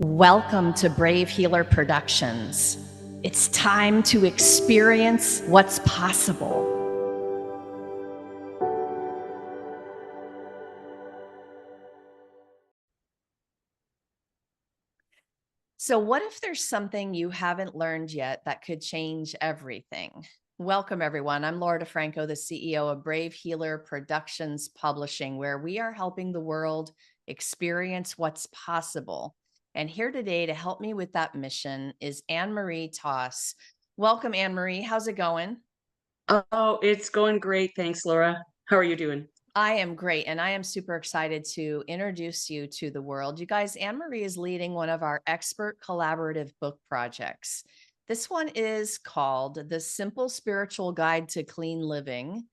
Welcome to Brave Healer Productions. It's time to experience what's possible. So, what if there's something you haven't learned yet that could change everything? Welcome, everyone. I'm Laura DeFranco, the CEO of Brave Healer Productions Publishing, where we are helping the world experience what's possible. And here today to help me with that mission is Marie Tosse. Welcome, Marie. How's it going? Oh, it's going great. Thanks, Laura. How are you doing? I am great, and I am super excited to introduce you to the world. You guys, Marie is leading one of our expert collaborative book projects. This one is called The Simple Spiritual Guide to Clean Living: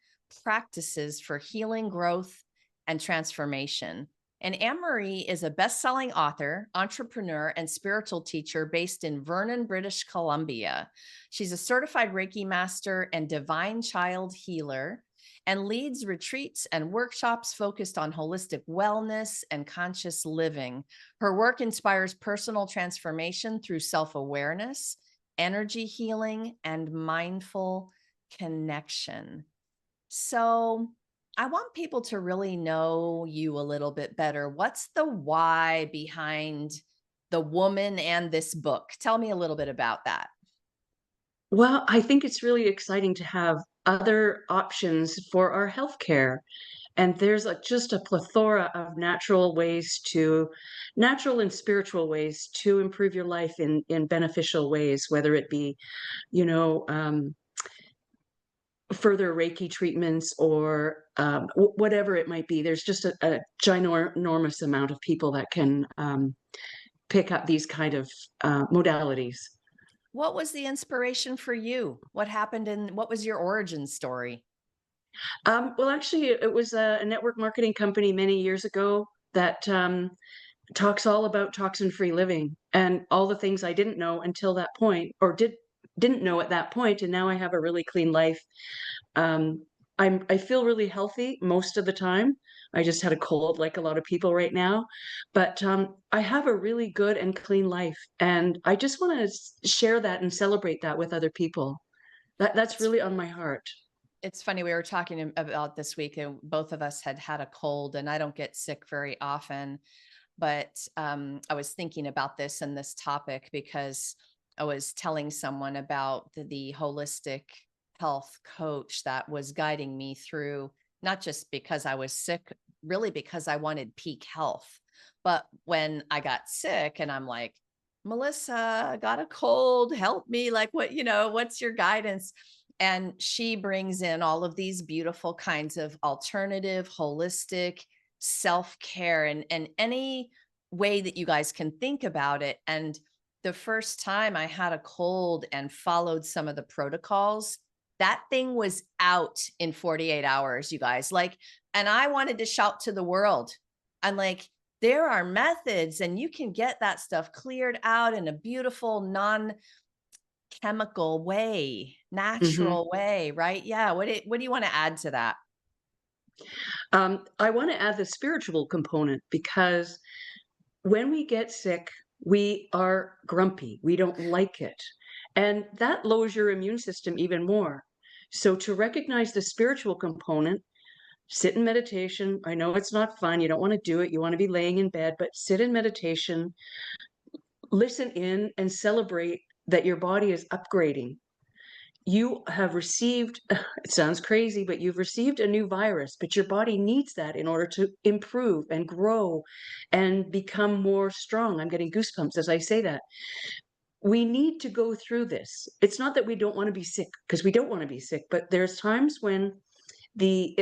Practices for Healing, Growth, and Transformation. And Marie is a best-selling author, entrepreneur, and spiritual teacher based in Vernon, British Columbia. She's a certified Reiki master and divine child healer, and leads retreats and workshops focused on holistic wellness and conscious living. Her work inspires personal transformation through self-awareness, energy healing, and mindful connection. So, I want people to really know you a little bit better. What's the why behind the woman and this book? Tell me a little bit about that. Well, I think it's really exciting to have other options for our healthcare. And there's just a plethora of natural and spiritual ways to improve your life in beneficial ways, whether it be, you know, um, further Reiki treatments or whatever it might be. There's just a ginormous amount of people that can pick up these kind of modalities. What was the inspiration for you? What happened and what was your origin story? Well, actually, it was a network marketing company many years ago that talks all about toxin-free living and all the things I didn't know until that point, or didn't know at that point, and now I have a really clean life. Um, I feel really healthy most of the time. I just had a cold, like a lot of people right now, but I have a really good and clean life, and I just want to share that and celebrate that with other people. That's It's really on my heart. it's funny, we were talking about this week, and both of us had a cold, and I don't get sick very often. But I was thinking about this and this topic because I was telling someone about the holistic health coach that was guiding me through, not just because I was sick, really because I wanted peak health. But when I got sick and I'm like, Melissa, I got a cold, help me. Like, what's your guidance? And she brings in all of these beautiful kinds of alternative, holistic self-care and any way that you guys can think about it. And the first time I had a cold and followed some of the protocols, that thing was out in 48 hours, you guys. Like, and I wanted to shout to the world. I'm like, there are methods and you can get that stuff cleared out in a beautiful, non-chemical way, Mhm. natural way, right? Yeah. What do you want to add to that? I want to add the spiritual component because when we get sick, we are grumpy. We don't like it. And that lowers your immune system even more. So, to recognize the spiritual component, sit in meditation. I know it's not fun. You don't want to do it. You want to be laying in bed, but sit in meditation, listen in, and celebrate that your body is upgrading. You have received, it sounds crazy, but you've received a new virus, but your body needs that in order to improve and grow and become more strong. I'm getting goosebumps as I say that. We need to go through this. It's not that we don't want to be sick, because we don't want to be sick, but there's times when the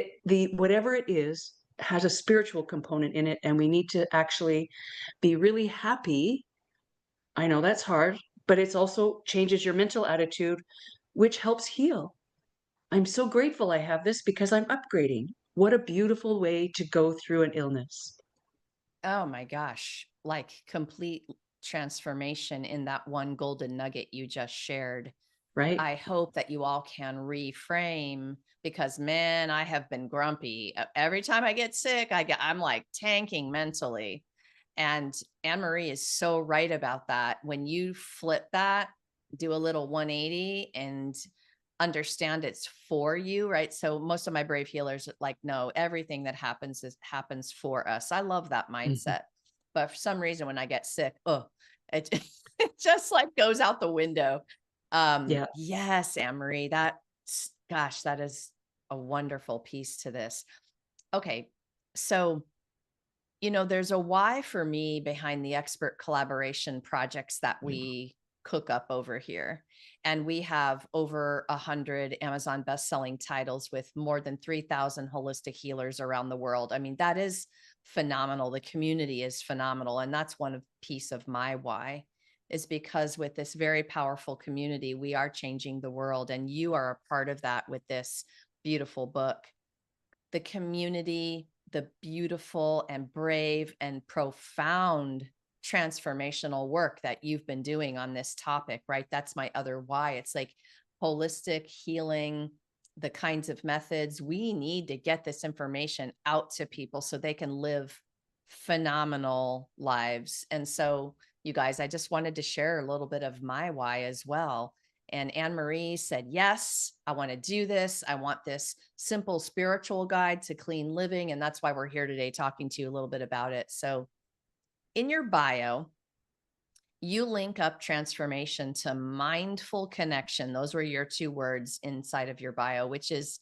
whatever it is has a spiritual component in it, and we need to actually be really happy. I know that's hard, but it's also changes your mental attitude, which helps heal. I'm so grateful I have this because I'm upgrading. What a beautiful way to go through an illness, Oh my gosh, like complete transformation in that one golden nugget you just shared. right? I hope that you all can reframe because man, I have been grumpy. Every time I get sick, I'm like tanking mentally. And Anne Marie is so right about that. When you flip that, do a little 180 and understand it's for you, right? So most of my brave healers like, no, everything that happens for us. I love that Mhm. mindset. But for some reason, when I get sick, oh, it, it just like goes out the window. Yeah. Yes, Anne Marie, gosh, that is a wonderful piece to this. Okay. So there's a why for me behind the expert collaboration projects that we cook up over here. And we have over 100 Amazon best-selling titles with more than 3,000 holistic healers around the world. I mean, that is phenomenal. The community is phenomenal. And that's one piece of my why is because with this very powerful community, we are changing the world. And you are a part of that with this beautiful book. The community, the beautiful and brave and profound transformational work that you've been doing on this topic, right? That's my other why. It's like holistic healing, the kinds of methods we need to get this information out to people so they can live phenomenal lives. And so, you guys, I just wanted to share a little bit of my why as well. And Anne Marie said, yes, I want to do this. I want this simple spiritual guide to clean living. And that's why we're here today talking to you a little bit about it. So, in your bio, you link up transformation to mindful connection. Those were your two words inside of your bio, which is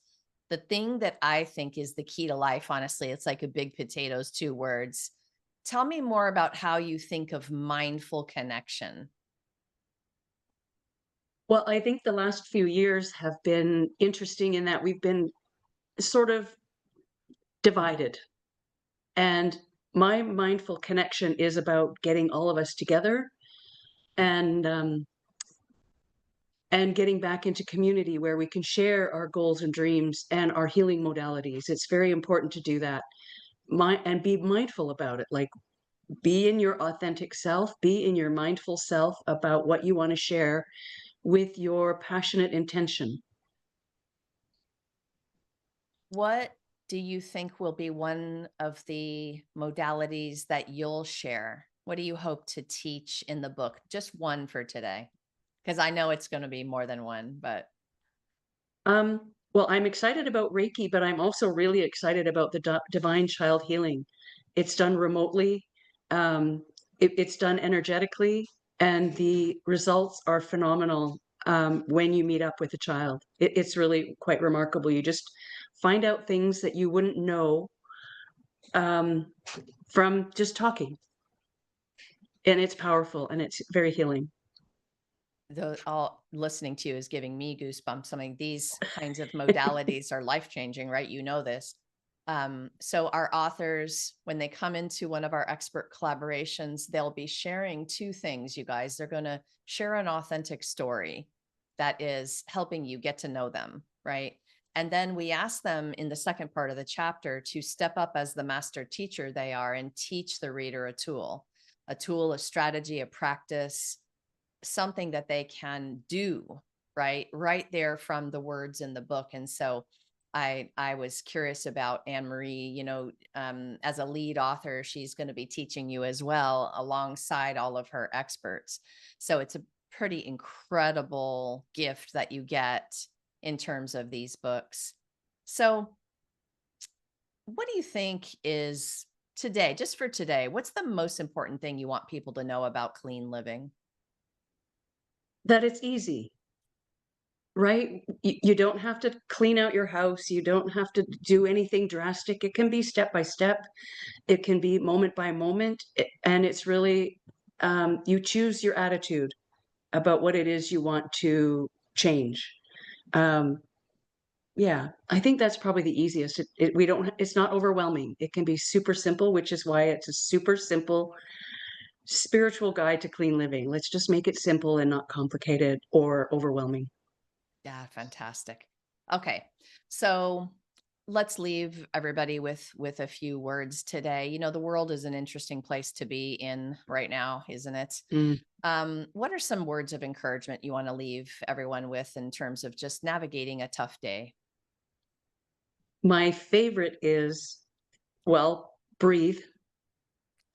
the thing that I think is the key to life. Honestly, it's like a big potatoes, two words. Tell me more about how you think of mindful connection. Well, I think the last few years have been interesting in that we've been sort of divided. And my mindful connection is about getting all of us together and and getting back into community where we can share our goals and dreams and our healing modalities. It's very important to do that. And be mindful about it. Like be in your authentic self, be in your mindful self about what you want to share with your passionate intention. What do you think will be one of the modalities that you'll share? What do you hope to teach in the book? Just one for today, because I know it's going to be more than one, but Well, I'm excited about Reiki, but I'm also really excited about the divine child healing. It's done remotely, um, it's done energetically, and the results are phenomenal when you meet up with a child. It's really quite remarkable. You just find out things that you wouldn't know um, from just talking, and it's powerful and it's very healing. all listening to you is giving me goosebumps. I mean, these kinds of modalities are life changing, right? You know this. So our authors, when they come into one of our expert collaborations, they'll be sharing two things, you guys. They're going to share an authentic story that is helping you get to know them, right? And then we ask them in the second part of the chapter to step up as the master teacher they are and teach the reader a tool, a strategy, a practice, something that they can do right there from the words in the book. And so I was curious about Anne Marie, as a lead author, she's going to be teaching you as well alongside all of her experts. So it's a pretty incredible gift that you get in terms of these books. So what do you think is today, just for today, what's the most important thing you want people to know about clean living? That it's easy. Right? You don't have to clean out your house. You don't have to do anything drastic. It can be step by step. It can be moment by moment. And it's really, you choose your attitude about what it is you want to change. Um, yeah, I think that's probably the easiest. It's not overwhelming. It can be super simple, which is why it's a super simple spiritual guide to clean living. Let's just make it simple and not complicated or overwhelming. Yeah, fantastic. Okay. So let's leave everybody with a few words today. The world is an interesting place to be in right now, isn't it? Mm. What are some words of encouragement you want to leave everyone with in terms of just navigating a tough day? My favorite is, well, breathe,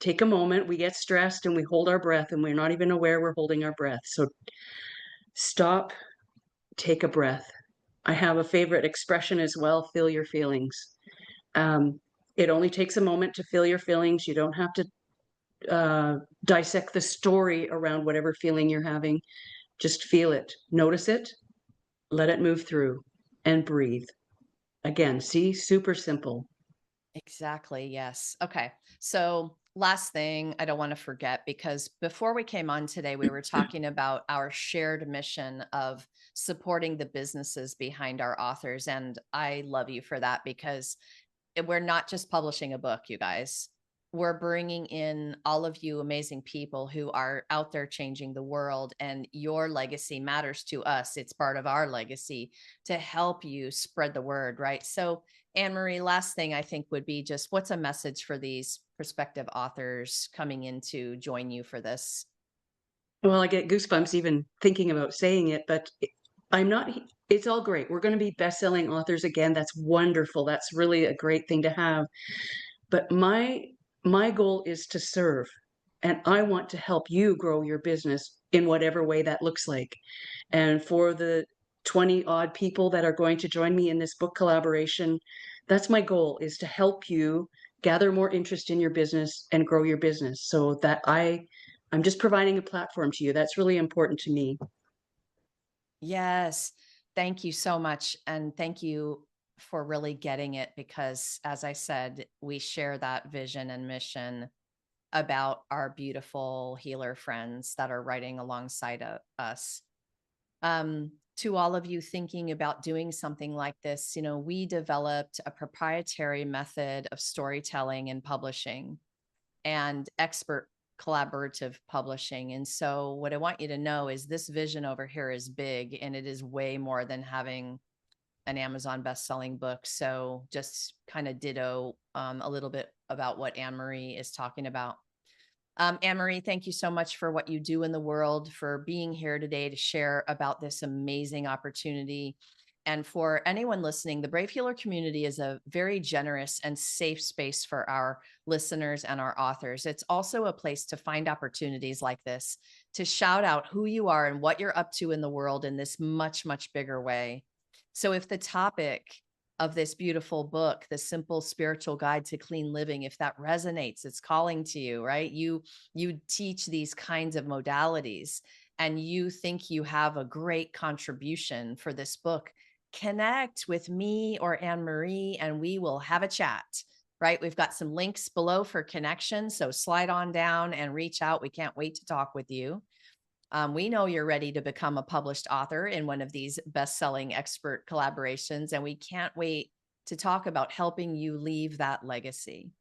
take a moment. We get stressed and we hold our breath and we're not even aware we're holding our breath. So stop, take a breath. I have a favorite expression as well, feel your feelings. Um, it only takes a moment to feel your feelings. You don't have to dissect the story around whatever feeling you're having. Just feel it, notice it, let it move through, and breathe. Again, see, super simple. Exactly. Yes. Okay. So, last thing I don't want to forget, because before we came on today, we were talking about our shared mission of supporting the businesses behind our authors. And I love you for that, because we're not just publishing a book, you guys. We're bringing in all of you amazing people who are out there changing the world, and your legacy matters to us. It's part of our legacy to help you spread the word, right? So, Anne Marie, last thing I think would be just what's a message for these prospective authors coming in to join you for this? Well, I get goosebumps even thinking about saying it, but I'm not, it's all great. We're going to be best-selling authors again. That's wonderful. That's really a great thing to have. But my goal is to serve, and I want to help you grow your business in whatever way that looks like. And for the 20 odd people that are going to join me in this book collaboration, that's my goal, is to help you gather more interest in your business and grow your business, so that I'm just providing a platform to you. That's really important to me. Yes. Thank you so much. And thank you for really getting it, because, as I said, we share that vision and mission about our beautiful healer friends that are writing alongside us. To all of you thinking about doing something like this, we developed a proprietary method of storytelling and publishing and expert collaborative publishing. And so, what I want you to know is this vision over here is big, and it is way more than having an Amazon best-selling book. So, just kind of ditto a little bit about what Anne Marie is talking about. Anne Marie, thank you so much for what you do in the world, for being here today to share about this amazing opportunity. And for anyone listening, the Brave Healer community is a very generous and safe space for our listeners and our authors. It's also a place to find opportunities like this, to shout out who you are and what you're up to in the world in this much, much bigger way. So if the topic of this beautiful book, The Simple Spiritual Guide to Clean Living, if that resonates, it's calling to you, right? You teach these kinds of modalities, and you think you have a great contribution for this book, connect with me or Anne Marie and we will have a chat, right? We've got some links below for connection. So slide on down and reach out. We can't wait to talk with you. We know you're ready to become a published author in one of these best-selling expert collaborations, and we can't wait to talk about helping you leave that legacy.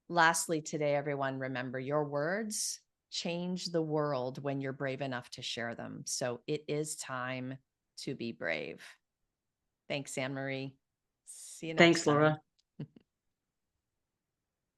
Lastly, today, everyone, remember your words change the world when you're brave enough to share them. So it is time to be brave. Thanks, Anne Marie. See you next Thanks, time. Laura.